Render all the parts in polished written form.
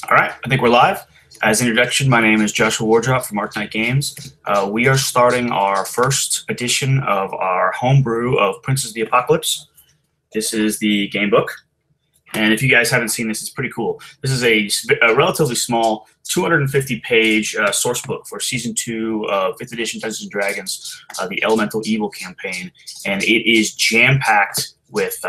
All right, I think we're live. As an introduction, my name is Joshua Wardrop from Arcknight Games. We are starting our first edition of our homebrew of Princes of the Apocalypse. This is the game book. And if you guys haven't seen this, it's pretty cool. This is a relatively small 250-page source book for Season 2 of 5th Edition Dungeons & Dragons, the Elemental Evil campaign. And it is jam-packed with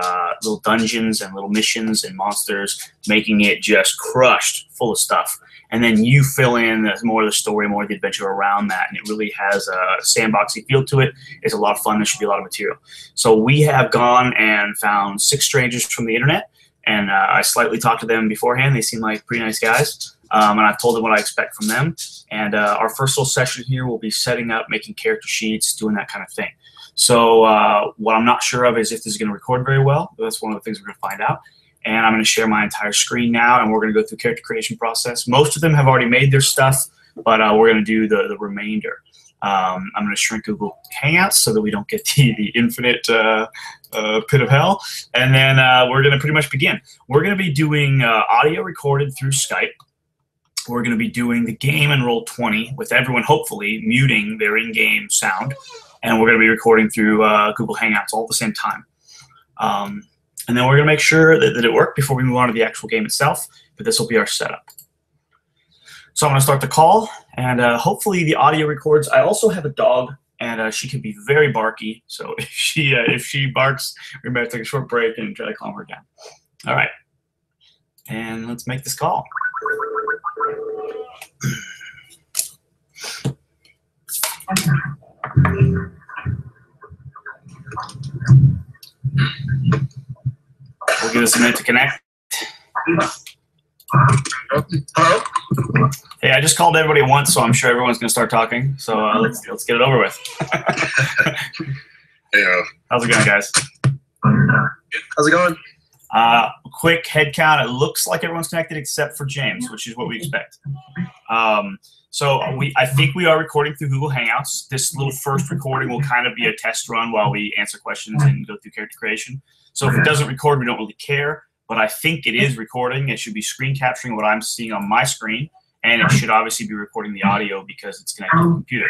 little dungeons and little missions and monsters, making it just crushed full of stuff. And then you fill in more of the story, more of the adventure around that, and it really has a sandboxy feel to it. It's a lot of fun. There should be a lot of material. So we have gone and found 6 strangers from the internet, and I slightly talked to them beforehand. They seem like pretty nice guys, and I've told them what I expect from them. And our first little session here will be setting up, making character sheets, doing that kind of thing. So what I'm not sure of is if this is going to record very well. That's one of the things we're going to find out. And I'm going to share my entire screen now, and we're going to go through the character creation process. Most of them have already made their stuff, but we're going to do the remainder. I'm going to shrink Google Hangouts so that we don't get the infinite pit of hell. And then we're going to pretty much begin. We're going to be doing audio recorded through Skype. We're going to be doing the game in Roll20 with everyone hopefully muting their in-game sound. And we're going to be recording through Google Hangouts all at the same time. And then we're going to make sure that it worked before we move on to the actual game itself. But this will be our setup. So I'm going to start the call, and hopefully the audio records. I also have a dog, and she can be very barky. So if she barks, we're going to take a short break and try to calm her down. All right. And let's make this call. We'll give us a minute to connect. Hello? Hey, I just called everybody once, so I'm sure everyone's going to start talking. So let's get it over with. Hey, how's it going, guys? how's it going? Quick head count. It looks like everyone's connected except for James, which is what we expect. So I think we are recording through Google Hangouts. This little first recording will kind of be a test run while we answer questions and go through character creation. So if it doesn't record, we don't really care. But I think it is recording. It should be screen capturing what I'm seeing on my screen. And it should obviously be recording the audio because it's connected to the computer.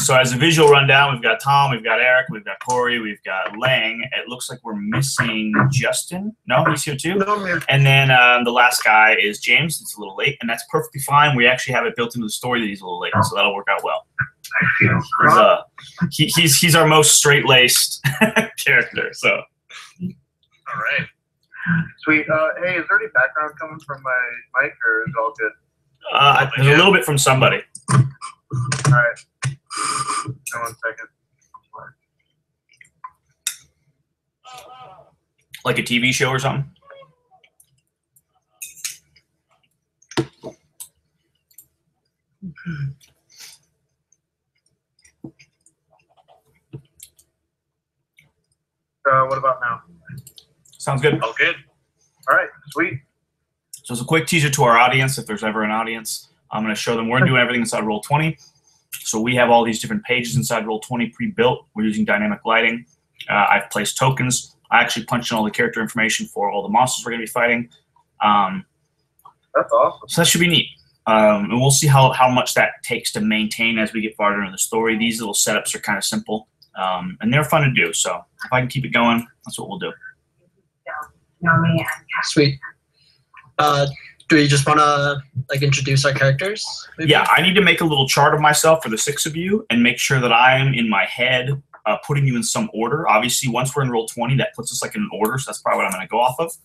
So as a visual rundown, we've got Tom, we've got Eric, we've got Corey, we've got Lang. It looks like we're missing Justin. No, he's here too. And then the last guy is James. It's a little late, and that's perfectly fine. We actually have it built into the story that he's a little late, so that'll work out well. He's our most straight-laced character. So. All right. Sweet. Hey, is there any background coming from my mic, or is it all good? There's a little bit from somebody. All right. Hang on 1 second. Like a TV show or something? What about now? Sounds good. All good. All right. Sweet. So it's a quick teaser to our audience, if there's ever an audience. I'm going to show them we're doing everything inside Roll20. So we have all these different pages inside Roll20 pre-built. We're using dynamic lighting. I've placed tokens. I actually punched in all the character information for all the monsters we're going to be fighting. That's awesome. So that should be neat. And we'll see how much that takes to maintain as we get farther into the story. These little setups are kind of simple, and they're fun to do. So if I can keep it going, that's what we'll do. Sweet. Do we just want to introduce our characters? Maybe? Yeah, I need to make a little chart of myself for the 6 of you and make sure that I am in my head putting you in some order. Obviously, once we're in Roll20, that puts us in an order, so that's probably what I'm going to go off of.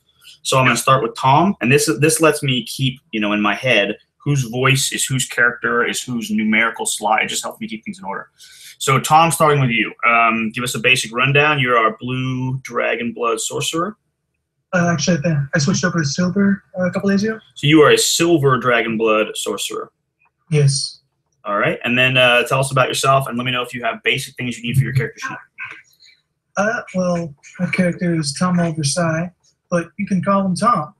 So I'm going to start with Tom, and this lets me keep in my head whose voice is whose character is whose numerical slot. It just helps me keep things in order. So Tom, starting with you, give us a basic rundown. You're our blue dragon blood sorcerer. Actually, I switched over to silver a couple days ago. So you are a silver dragon blood sorcerer. Yes. All right, and then tell us about yourself, and let me know if you have basic things you need for your character sheet. Well, my character is Tom Versailles, but you can call him Tom.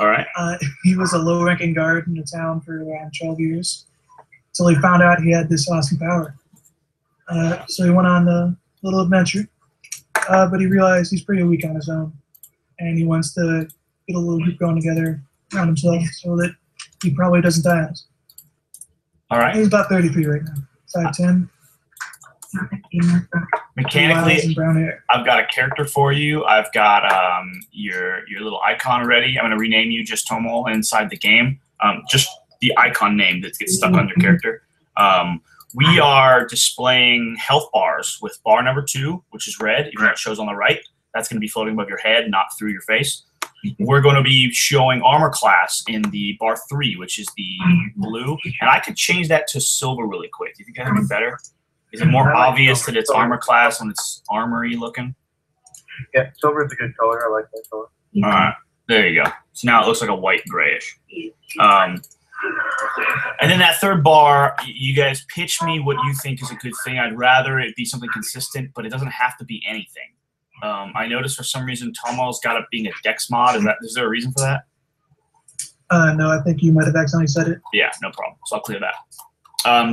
All right. He was a low-ranking guard in the town for around 12 years, until he found out he had this awesome power. So he went on a little adventure, but he realized he's pretty weak on his own, and he wants to get a little group going together around himself so that he probably doesn't die. All right. He's about 30 feet right now. 5'10". Mechanically, and brown hair. I've got a character for you. I've got your little icon ready. I'm going to rename you just Tomo inside the game. Just the icon name that gets stuck on your character. We are displaying health bars with bar number 2, which is red, even though it shows on the right. That's going to be floating above your head, not through your face. We're going to be showing armor class in the bar 3, which is the blue. And I could change that to silver really quick. Do you think that would be better? Is it more obvious that it's armor class when it's armory looking? Yeah, silver is a good color. I like that color. All right, there you go. So now it looks like a white grayish. And then that third bar, you guys pitch me what you think is a good thing. I'd rather it be something consistent, but it doesn't have to be anything. I noticed for some reason Tomo's got it being a Dex mod. Is there a reason for that? No, I think you might have accidentally said it. Yeah, no problem. So I'll clear that.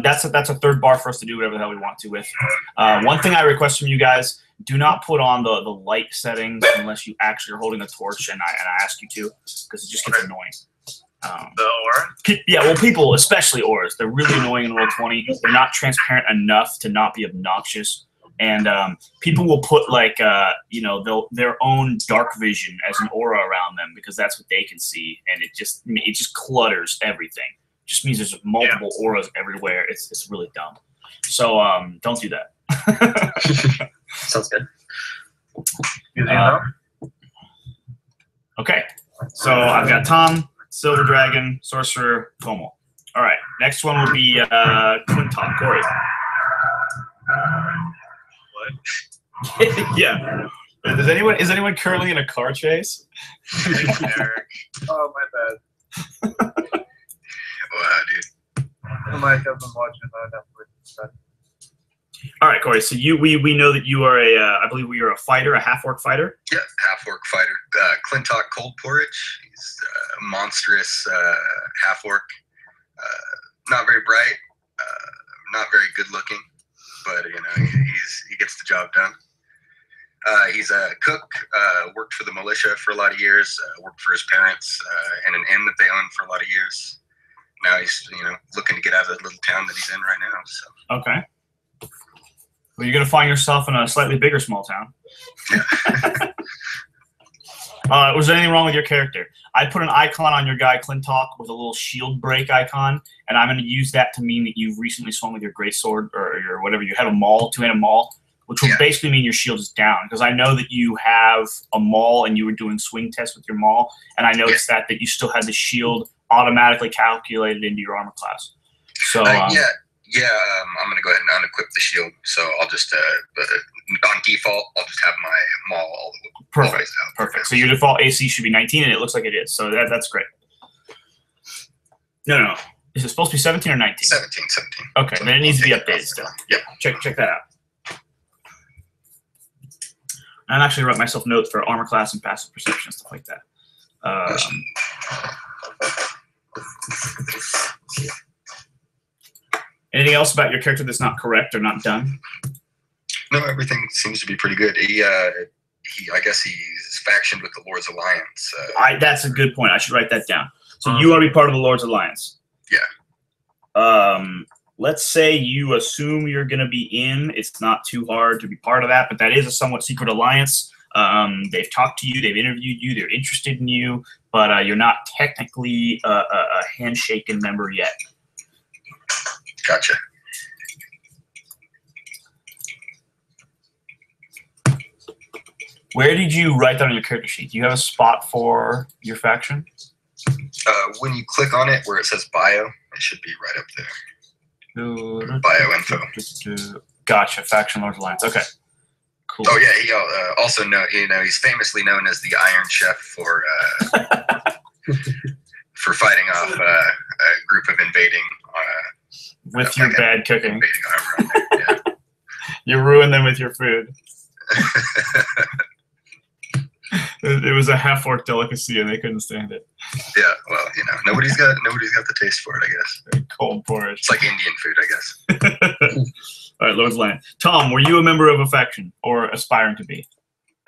That's a third bar for us to do whatever the hell we want to with. One thing I request from you guys, do not put on the light settings unless you actually are holding a torch and I ask you to, because it just gets annoying. The aura? Yeah, well, people, especially auras, they're really annoying in Roll20. They're not transparent enough to not be obnoxious. And people will put like their own dark vision as an aura around them because that's what they can see, and it just clutters everything. It just means there's multiple auras everywhere. It's really dumb. So don't do that. Sounds good. Okay, so I've got Tom, Silver Dragon, Sorcerer, Tomo. All right, next one will be Quinton, Corey. Yeah. Is anyone currently in a car chase? Oh, my bad. Wow, dude. My cousin's watching Netflix. All right, Corey. So we know that you are I believe you're a fighter, a half-orc fighter. Yeah, half-orc fighter. Clintock Cold Porridge. He's a monstrous half-orc. Not very bright. Not very good-looking. But he gets the job done. He's a cook. Worked for the militia for a lot of years. Worked for his parents in an inn that they owned for a lot of years. Now he's looking to get out of the little town that he's in right now. So. Okay. Well, you're gonna find yourself in a slightly bigger small town. Yeah. Was there anything wrong with your character? I put an icon on your guy Clintock with a little shield break icon, and I'm going to use that to mean that you've recently swung with your greatsword or your whatever. You have a maul, two-handed maul, which will basically mean your shield is down. Because I know that you have a maul and you were doing swing tests with your maul, and I noticed that you still had the shield automatically calculated into your armor class. So I'm going to go ahead and unequip the shield. So I'll just on default, I'll just have my maul all the way. Perfect. Perfect. So your default AC should be 19, and it looks like it is. So that's great. No. Is it supposed to be 17 or 19? 17. Okay, then it needs to be updated still. Yeah, check that out. I'm actually write myself notes for armor class and passive perception, stuff like that. Anything else about your character that's not correct or not done? No, everything seems to be pretty good. I guess he's factioned with the Lord's Alliance. That's a good point. I should write that down. So you want to be part of the Lord's Alliance? Yeah. Let's say you assume you're going to be in. It's not too hard to be part of that, but that is a somewhat secret alliance. They've talked to you. They've interviewed you. They're interested in you, but you're not technically a handshaken member yet. Gotcha. Where did you write that on your character sheet? Do you have a spot for your faction? When you click on it where it says bio, it should be right up there. Bio info. Gotcha. Faction Lord's Alliance. Okay. Cool. Oh yeah. He also he's famously known as the Iron Chef for for fighting off a group of invading. With your bad cooking. Invading armor. Yeah. You ruined them with your food. It was a half-orc delicacy, and they couldn't stand it. Yeah, well, nobody's got the taste for it, I guess. Cold porridge. It's like Indian food, I guess. All right, Lord's Land. Tom, were you a member of a faction or aspiring to be?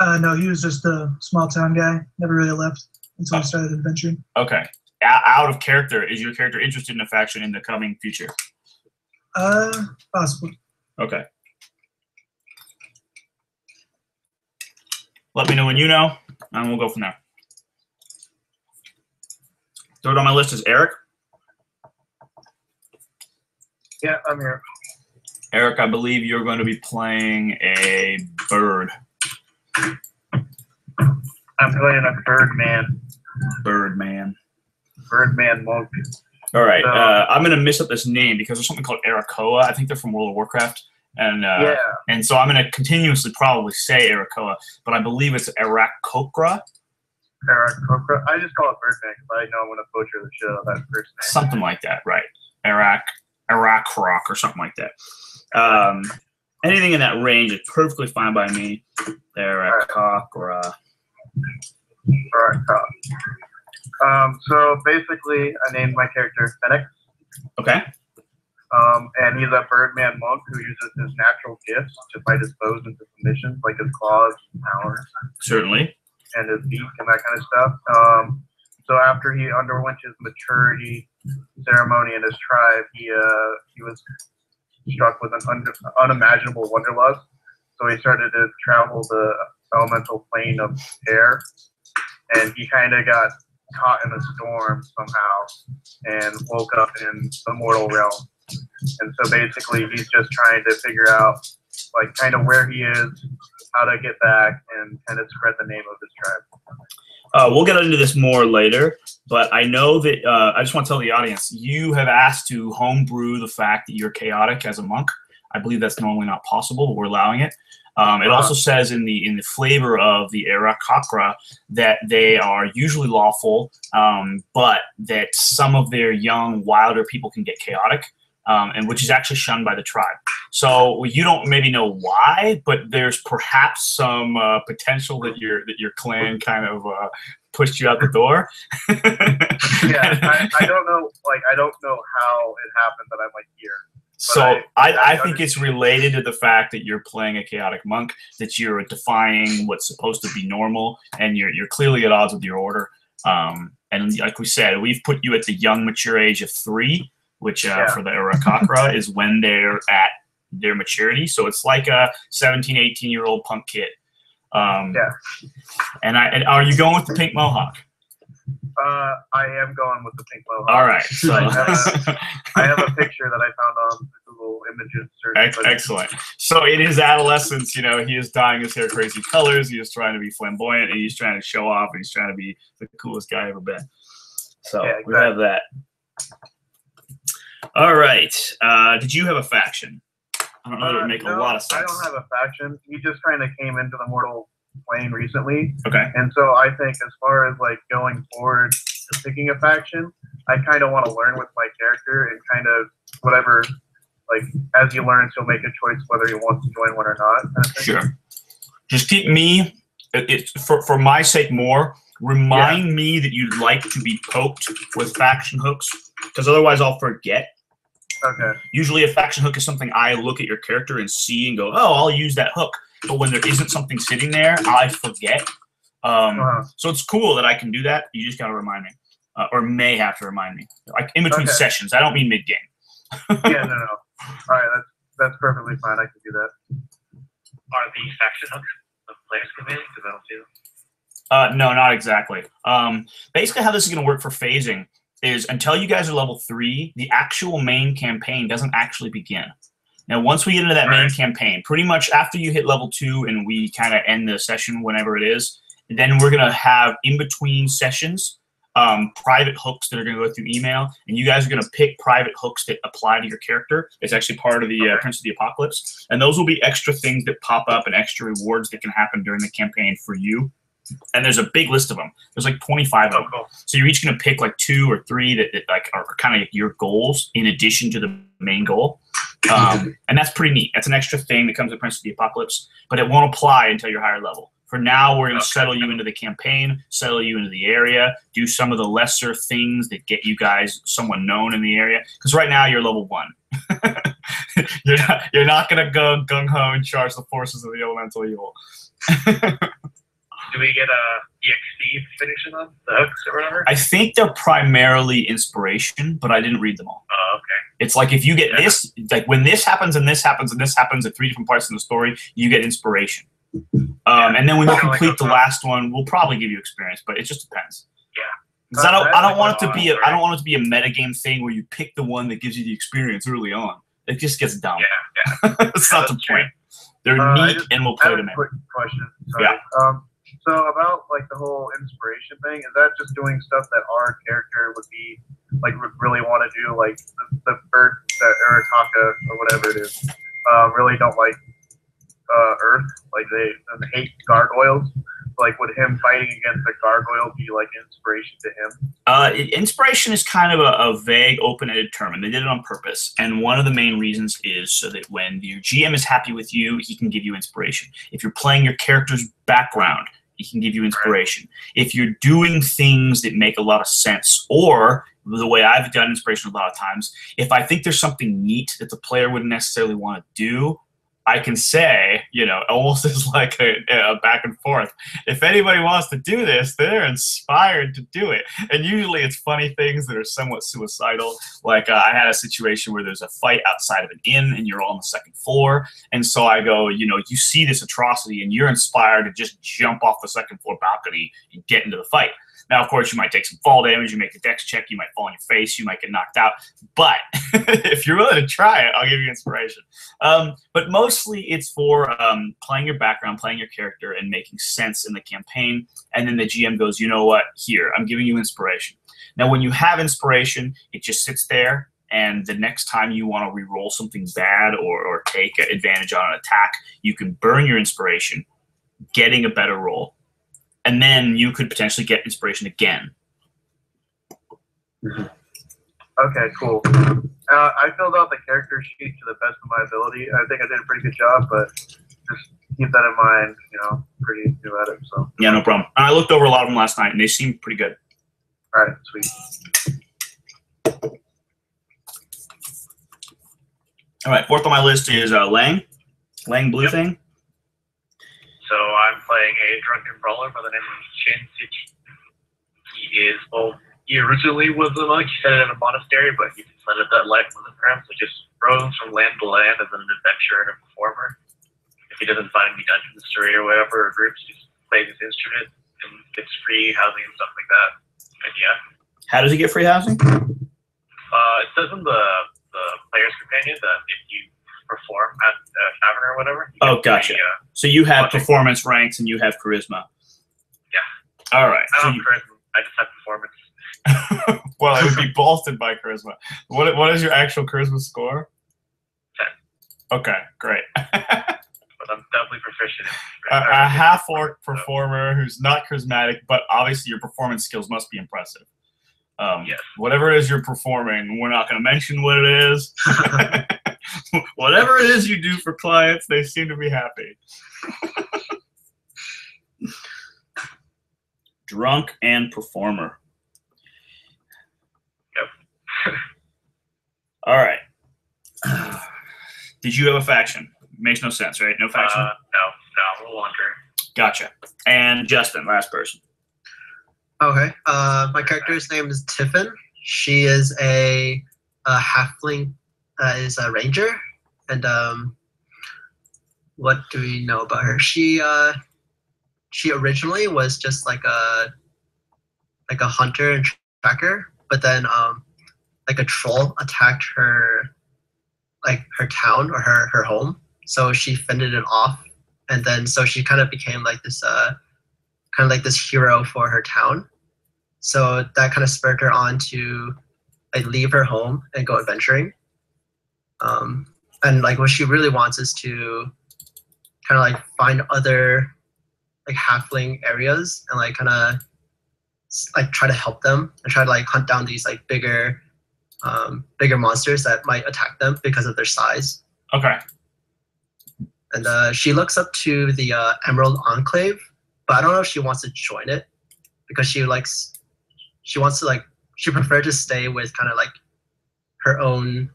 No, he was just a small town guy. Never really left. until we started adventuring. Okay. Out of character, is your character interested in a faction in the coming future? Possibly. Okay. Let me know when you know, and we'll go from there. Third on my list is Eric. Yeah, I'm here. Eric, I believe you're going to be playing a bird. I'm playing a Birdman. Birdman monk. All right. So, I'm going to mess up this name because there's something called Arakoa. I think they're from World of Warcraft. And so I'm going to continuously probably say Arakoa, but I believe it's Arakokra. Arakokra. I just call it Birdman because I know I'm going to butcher the shit out of that first name. Something like that, right. Arakrock or something like that. Anything in that range is perfectly fine by me. Arakokra. So basically, I named my character Fenix. Okay. And he's a Birdman monk who uses his natural gifts to fight his foes into submission, like his claws, powers, Certainly. and his beak and that kind of stuff. So after he underwent his maturity ceremony in his tribe, he was struck with an unimaginable wanderlust. So he started to travel the elemental plane of air, and he kind of got caught in a storm somehow and woke up in the mortal realm. And so basically he's just trying to figure out like kind of where he is, how to get back, and kind of spread the name of his tribe. We'll get into this more later, but I know that I just want to tell the audience, you have asked to homebrew the fact that you're chaotic as a monk. I believe that's normally not possible, but we're allowing it. It also says in the flavor of the Arakokra that they are usually lawful, but that some of their young, wilder people can get chaotic, and which is actually shunned by the tribe. So you don't maybe know why, but there's perhaps some potential that your clan kind of pushed you out the door. Yeah, I don't know. Like I don't know how it happened that I'm like here. So I think it's related to the fact that you're playing a chaotic monk, that you're defying what's supposed to be normal, and you're clearly at odds with your order. And like we said, we've put you at the young, mature age of 3, which for the Arakokra is when they're at their maturity. So it's like a 17, 18-year-old punk kid. And are you going with the pink mohawk? I am going with the pink mohawk. All right. So I have a picture that I found on Google Images search. Excellent. So in his adolescence, he is dyeing his hair crazy colors. He is trying to be flamboyant, and he's trying to show off, and he's trying to be the coolest guy ever been. So we have that. All right. Did you have a faction? I don't know. That would make a lot of sense. I don't have a faction. We just kind of came into the mortal plane recently. Okay. And so I think as far as like going forward to picking a faction, I kind of want to learn with my character and kind of whatever, like as he learns, he'll make a choice whether he wants to join one or not. Kind of thing. Sure. Just keep me, for my sake more, remind me that you'd like to be poked with faction hooks, because otherwise I'll forget. Okay. Usually a faction hook is something I look at your character and see and go, oh, I'll use that hook. But when there isn't something sitting there, I forget. So it's cool that I can do that. You just got to remind me, or may have to remind me, like in between sessions. I don't mean mid game. Yeah, no. All right, that's perfectly fine. I can do that. Are the faction hooks the players command? Because I don't see them. No, not exactly. Basically, how this is going to work for phasing is until you guys are level 3, the actual main campaign doesn't actually begin. Now, once we get into that main campaign, pretty much after you hit level 2 and we kind of end the session whenever it is, then we're going to have in-between sessions private hooks that are going to go through email, and you guys are going to pick private hooks that apply to your character. It's actually part of the Prince of the Apocalypse, and those will be extra things that pop up and extra rewards that can happen during the campaign for you. And there's a big list of them. There's like 25 of them. Cool. So you're each going to pick like 2 or 3 that like are kind of your goals in addition to the main goal. And that's pretty neat. That's an extra thing that comes with Prince of the Apocalypse, but it won't apply until you're higher level. For now, we're going to settle you into the campaign, settle you into the area, do some of the lesser things that get you guys someone known in the area. Because right now you're level 1. you're not going to go gung-ho and charge the forces of the elemental evil. Do we get a EXP be finishing them, the hooks or whatever? I think they're primarily inspiration, but I didn't read them all. Oh, okay. It's like if you get this, like when this happens and this happens and this happens at 3 different parts in the story, you get inspiration. And then when you complete the last one, we'll probably give you experience, but it just depends. Yeah. Because I don't want it to be I don't want it to be a metagame thing where you pick the one that gives you the experience early on. It just gets dumb. Yeah. That's not the point. They're neat and we'll play them in. Quick question. Sorry. Yeah. So about like the whole inspiration thing, is that just doing stuff that our character would be like would really want to do, like the bird that Urataka or whatever it is, really don't like Earth, like they hate gargoyles. Like, would him fighting against a gargoyle be like inspiration to him? Inspiration is kind of a vague, open-ended term, and they did it on purpose. And one of the main reasons is so that when your GM is happy with you, he can give you inspiration. If you're playing your character's background, he can give you inspiration. If you're doing things that make a lot of sense, or the way I've done inspiration a lot of times, if I think there's something neat that the player wouldn't necessarily want to do, I can say, you know, almost as like a back and forth. If anybody wants to do this, they're inspired to do it. And usually it's funny things that are somewhat suicidal. Like I had a situation where there's a fight outside of an inn and you're all on the second floor. And so I go, you know, you see this atrocity and you're inspired to just jump off the second floor balcony and get into the fight. Now, of course, you might take some fall damage, you make a dex check, you might fall on your face, you might get knocked out. But if you're willing to try it, I'll give you inspiration. But mostly it's for playing your background, playing your character, and making sense in the campaign. And then the GM goes, you know what, here, I'm giving you inspiration. Now, when you have inspiration, it just sits there. And the next time you want to re-roll something bad or take advantage on an attack, you can burn your inspiration, getting a better roll. And then you could potentially get inspiration again. Okay, cool. I filled out the character sheet to the best of my ability. I think I did a pretty good job, but just keep that in mind. You know, pretty new at it. So yeah, no problem. I looked over a lot of them last night, and they seem pretty good. All right, sweet. All right, fourth on my list is Lang Blue thing. So I'm playing a drunken brawler by the name of Shin Suchi. He originally was a monk. He started in a monastery, but he decided that life wasn't for him, so just roams from land to land as an adventurer and a performer. If he doesn't find any dungeons or whatever, or groups, he just plays his instrument and gets free housing and stuff like that. And yeah. How does he get free housing? It says in the player's companion that if you perform at a tavern or whatever. Oh, gotcha. So you have performance ranks and you have charisma. Yeah. All right. I don't have charisma. I just have performance. Well, it would be bolstered by charisma. What is your actual charisma score? 10. Okay, great. But I'm definitely proficient in a half-orc performer who's not charismatic, but obviously your performance skills must be impressive. Yes. Whatever it is you're performing, we're not going to mention what it is. Whatever it is you do for clients, they seem to be happy. Drunk and performer. Yep. All right. Did you have a faction? Makes no sense, right? No faction? No, wanderer. Gotcha. And Justin, last person. Okay. My character's name is Tiffin. She is a halfling, is a ranger. And what do we know about her? She originally was just like a hunter and tracker, but then like a troll attacked her town or her home. So she fended it off, and then so she kind of became like this this hero for her town. So that kind of spurred her on to like leave her home and go adventuring. And like what she really wants is to kind of like find other like halfling areas and like kind of like try to help them and try to like hunt down these like bigger monsters that might attack them because of their size. Okay. And she looks up to the Emerald Enclave, but I don't know if she wants to join it because she preferred to stay with kind of like her own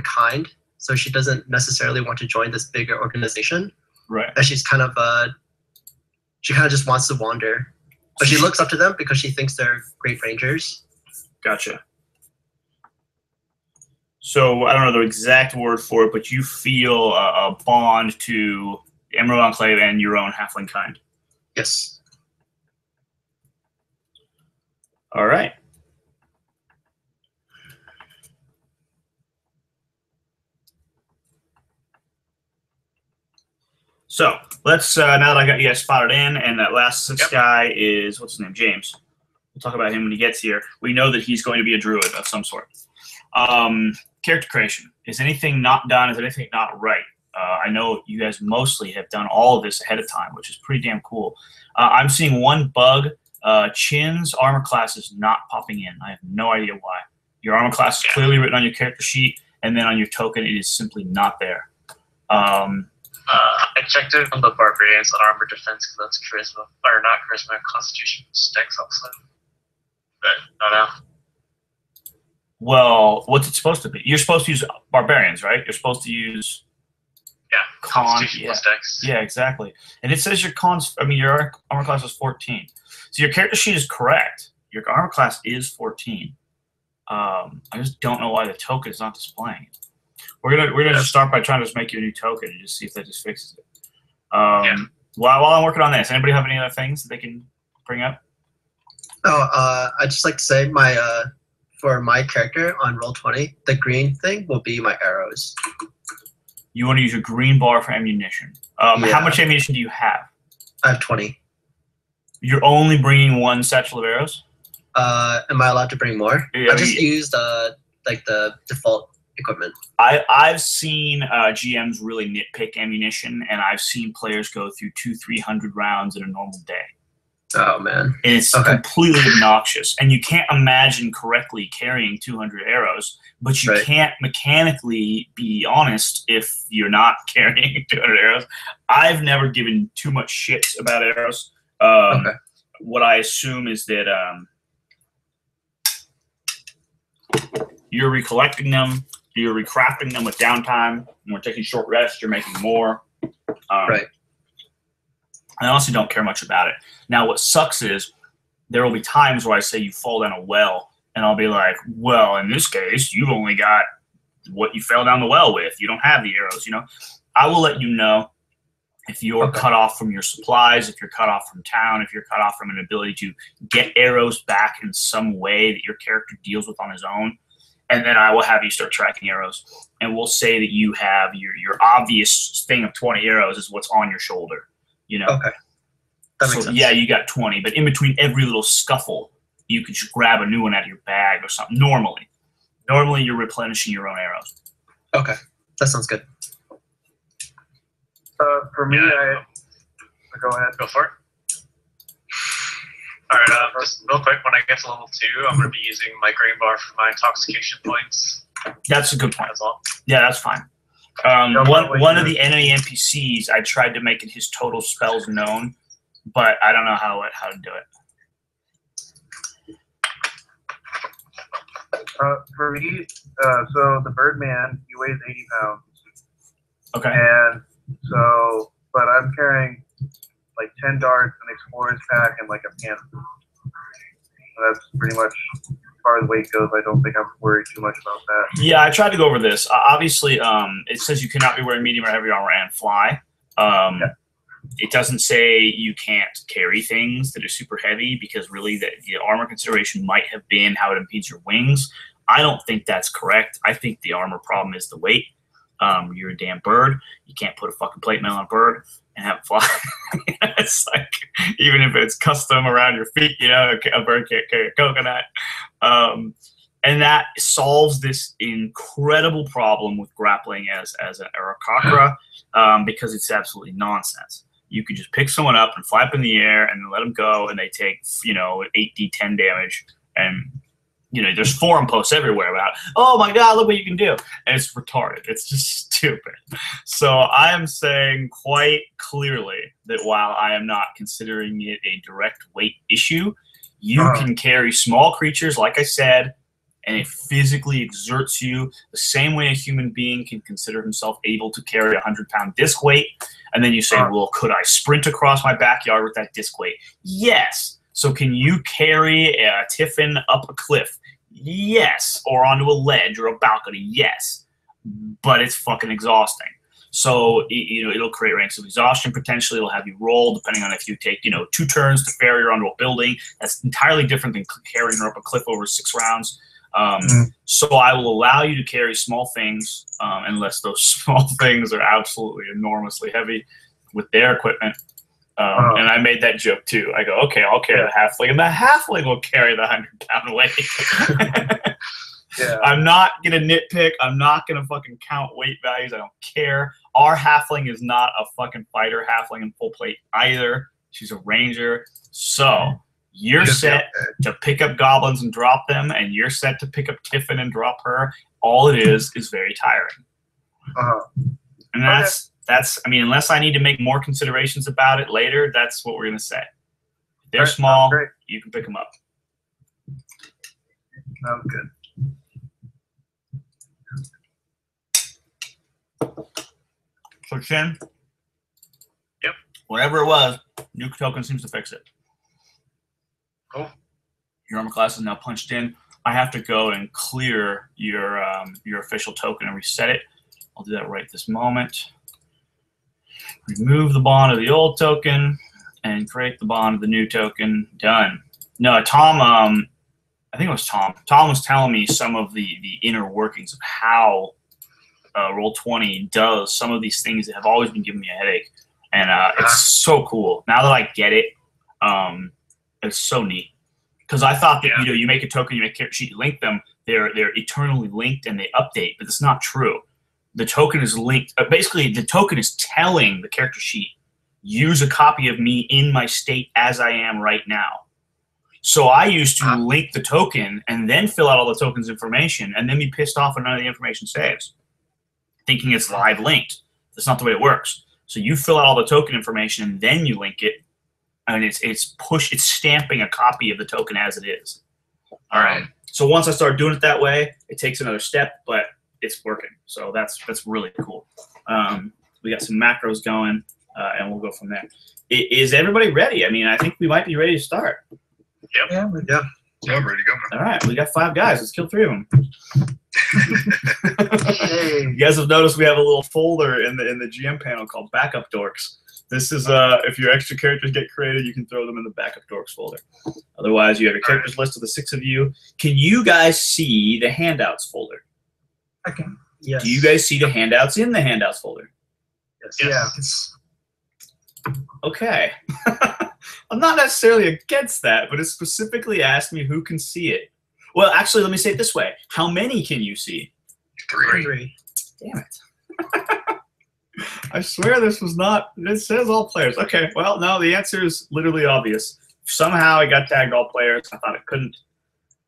kind. So she doesn't necessarily want to join this bigger organization. Right. And she's kind of she kind of just wants to wander. But she looks up to them because she thinks they're great rangers. Gotcha. So I don't know the exact word for it, but you feel a bond to the Emerald Enclave and your own halfling kind. Yes. All right. So let's now that I got you guys spotted in, and that last sixth guy is what's his name, James. We'll talk about him when he gets here. We know that he's going to be a druid of some sort. Character creation. Is anything not done? Is anything not right? I know you guys mostly have done all of this ahead of time, which is pretty damn cool. I'm seeing one bug. Chin's armor class is not popping in. I have no idea why. Your armor class is clearly written on your character sheet, and then on your token, it is simply not there. I checked it on the barbarians on armor defense because that's charisma, or not charisma, constitution sticks also. But I don't know. Well, what's it supposed to be? You're supposed to use barbarians, right? You're supposed to use constitution plus dex. Yeah, exactly. And it says your your armor class is 14. So your character sheet is correct. Your armor class is 14. I just don't know why the token is not displaying it. We're gonna just start by trying to just make you a new token and just see if that just fixes it. While I'm working on this, anybody have any other things that they can bring up? Oh, I'd just like to say for my character on Roll20, the green thing will be my arrows. You want to use your green bar for ammunition. How much ammunition do you have? I have 20. You're only bringing one satchel of arrows? Am I allowed to bring more? Yeah, I just used like the default equipment. I've seen GMs really nitpick ammunition, and I've seen players go through 200-300 rounds in a normal day. Oh man, and it's completely obnoxious. And you can't imagine correctly carrying 200 arrows, but you can't mechanically be honest if you're not carrying 200 arrows. I've never given too much shit about arrows. What I assume is that you're recollecting them. You're recrafting them with downtime. When we're taking short rest, you're making more. I honestly don't care much about it. Now, what sucks is there will be times where I say you fall down a well, and I'll be like, well, in this case, you've only got what you fell down the well with. You don't have the arrows, you know. I will let you know if you're cut off from your supplies, if you're cut off from town, if you're cut off from an ability to get arrows back in some way that your character deals with on his own. And then I will have you start tracking arrows. And we'll say that you have your obvious thing of 20 arrows is what's on your shoulder. You know? That makes sense. Yeah, you got 20. But in between every little scuffle, you could just grab a new one out of your bag or something. Normally you're replenishing your own arrows. Okay. That sounds good. For me, go ahead. Go for it. All right, just real quick, when I get to level 2, I'm going to be using my green bar for my intoxication points. That's a good point. As well. Yeah, that's fine. One of the enemy NPCs, I tried to make it his total spells known, but I don't know how to do it. For me, so the Birdman, he weighs 80 pounds. Okay. And so, but I'm carrying like 10 darts, an explorer's pack, and like a pan. So that's pretty much as far as weight goes. I don't think I'm worried too much about that. Yeah, I tried to go over this. Obviously, it says you cannot be wearing medium or heavy armor and fly. It doesn't say you can't carry things that are super heavy because really the armor consideration might have been how it impedes your wings. I don't think that's correct. I think the armor problem is the weight. You're a damn bird. You can't put a fucking plate mail on a bird and have it fly. It's like, even if it's custom around your feet, you know, a bird can't carry a coconut. And that solves this incredible problem with grappling as an Arcknight, because it's absolutely nonsense. You could just pick someone up and fly up in the air and then let them go, and they take, 8d10 damage. And, there's forum posts everywhere about, oh my God, look what you can do. And it's retarded. It's just stupid. So I am saying quite clearly that while I am not considering it a direct weight issue, you can carry small creatures, like I said, and it physically exerts you the same way a human being can consider himself able to carry a 100-pound disc weight. And then you say, well, could I sprint across my backyard with that disc weight? Yes. So can you carry a Tiffin up a cliff? Yes. Or onto a ledge or a balcony? Yes. But it's fucking exhausting. So it'll create ranks of exhaustion. Potentially, it'll have you roll depending on if you take 2 turns to ferry her onto a building. That's entirely different than carrying her up a cliff over 6 rounds. So I will allow you to carry small things unless those small things are absolutely enormously heavy with their equipment. And I made that joke too. I go, okay, I'll carry the halfling, and the halfling will carry the 100-pound weight. Yeah. I'm not gonna nitpick. I'm not gonna fucking count weight values. I don't care. Our halfling is not a fucking fighter halfling in full plate either. She's a ranger. So you're set to pick up goblins and drop them, and you're set to pick up Tiffin and drop her. All it is very tiring. And that's I mean, unless I need to make more considerations about it later, that's what we're gonna say. If they're small, you can pick them up. Sounds good. So Chin? Yep. Whatever it was, new token seems to fix it. Cool. Your armor class is now punched in. I have to go and clear your official token and reset it. I'll do that right this moment. Remove the bond of the old token and create the bond of the new token. Done. No, Tom, I think it was Tom. Tom was telling me some of the inner workings of how Roll20 does some of these things that have always been giving me a headache. And it's so cool. Now that I get it, it's so neat. Because I thought that you make a token, you make a character sheet, you link them, they're eternally linked and they update, but it's not true. The token is linked. Basically, the token is telling the character sheet, use a copy of me in my state as I am right now. So I used to link the token and then fill out all the token's information and then be pissed off when none of the information saves, thinking it's live linked. That's not the way it works. So you fill out all the token information and then you link it, and it's stamping a copy of the token as it is. All right. So once I start doing it that way, it takes another step, but it's working. So that's really cool. We got some macros going, and we'll go from there. Is everybody ready? I mean, I think we might be ready to start. Yep. Yeah, Yeah, I'm ready to go, man. All right, we got 5 guys. Let's kill 3 of them. Hey. You guys have noticed we have a little folder in the GM panel called Backup Dorks. This is if your extra characters get created, you can throw them in the Backup Dorks folder. Otherwise, you have your characters list of the 6 of you. Can you guys see the handouts folder? I can. Yes. Do you guys see the handouts in the handouts folder? Yes. Yeah. It's Okay. I'm not necessarily against that, but it specifically asked me who can see it. Well, actually, let me say it this way. How many can you see? 3. 3. Damn it. I swear this was not, it says all players. Okay, well, no, the answer is literally obvious. Somehow it got tagged all players. I thought it couldn't.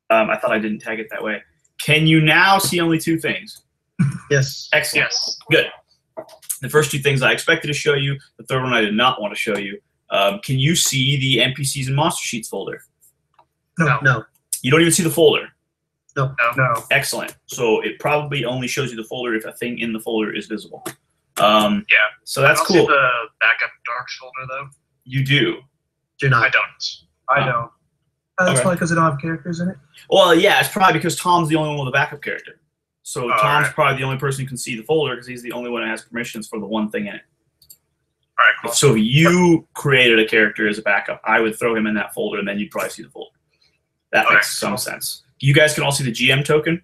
I thought I didn't tag it that way. Can you now see only 2 things? Yes. Excellent. Yes. Good. The first 2 things I expected to show you. The third one I did not want to show you. Can you see the NPCs and monster sheets folder? No. You don't even see the folder. No. Excellent. So it probably only shows you the folder if a thing in the folder is visible. Yeah. So that's I don't cool. see the backup darks folder though. You do. Do I not. don't. I don't. that's Okay. probably because they don't have characters in it. Well, yeah, it's probably because Tom's the only one with a backup character. So Oh, Tom's right. probably the only person who can see the folder because he's the only one who has permissions for the one thing in it. All right. Cool. So if you created a character as a backup, I would throw him in that folder, and then you'd probably see the folder. That Okay, makes some cool. sense. You guys can all see the GM token.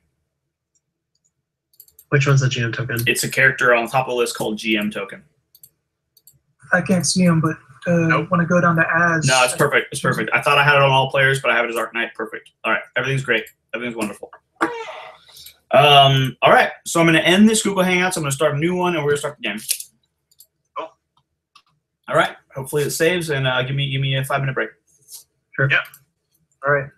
Which one's the GM token? It's a character on the top of the list called GM token. I can't see them, but Nope. when I go down to as. No, it's perfect. It's perfect. I thought I had it on all players, but I have it as Arcknight. Perfect. All right. Everything's great. Everything's wonderful. All right. So I'm going to end this Google Hangouts. I'm going to start a new one, and we're going to start the game. Cool. All right. Hopefully it saves, and give me a 5-minute break. Sure. Yeah. All right.